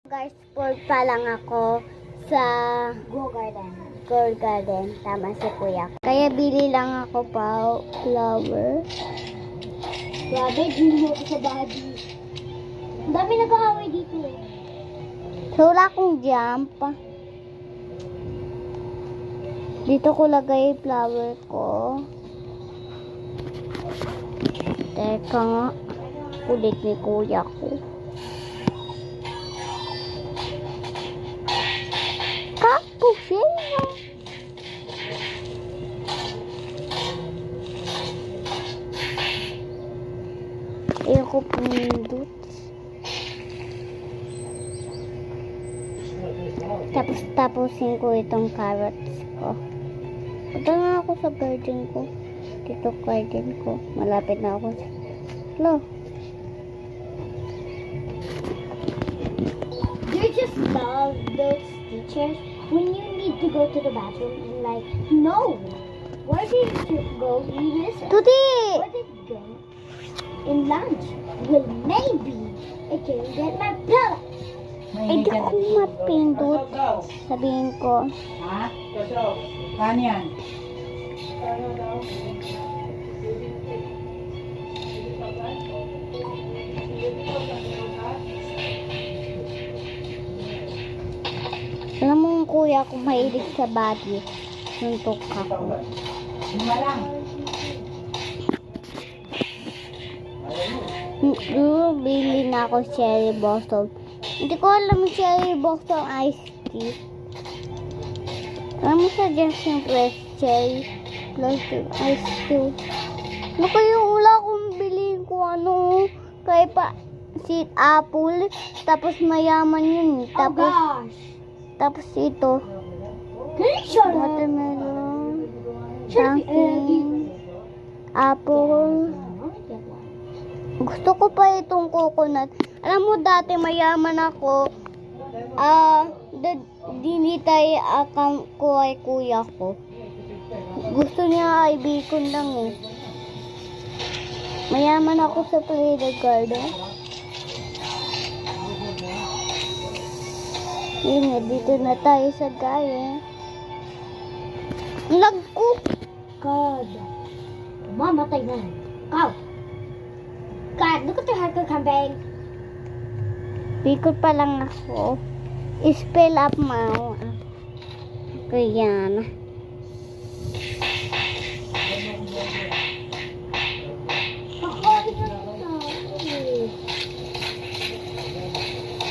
Guys, sport pa lang ako sa Go Garden. Tama si Kuya. Kaya bili lang ako pa flower. Grabe, din mo sa body. Ang dami nag-aaway dito eh. So, wala akong jump. Dito ko lagay yung flower ko. Teka nga. Kulit ni Kuya ko. Kapusino. Ayoko pumindot. Tapos tapusin ko itong carrots ko. Punta na ako sa garden ko. Dito garden ko. Malapit na ako sa... Hello. Do you just love those teachers when you need to go to the bathroom and like, no, where did you go? You listen. Today! Where did you go? In lunch. Well, maybe I can get my pellet. Hindi ko mapindot. Sabihin ko. Ha? Paano yan? Alam mo yung kuya kung mahilig sa body. Suntok ako. Lima lang. Bili na ako cherry blossom. Hindi ko alam yung cherry blossom iced tea. Alam mo sa yung fresh cherry blossom iced tea. Ano kaya wala akong bilhin ko ano. Kaya pa sweet apple. Tapos mayaman yun. Tapos, tapos ito. Watermelon. Pumpkin. Apple. Gusto ko pa itong coconut. Alam mo dati mayaman ako. Dinitay akang ko ay kuya ko. Gusto niya ay bacon lang eh. Mayaman ako sa Play Garden. Yun nga, dito na tayo sa gaya. Lag ko. God. Mamatay na. Cow. God, look at the hardcore campaign. Bikot pa lang ako. Spell up mo. Kaya na.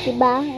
Diba?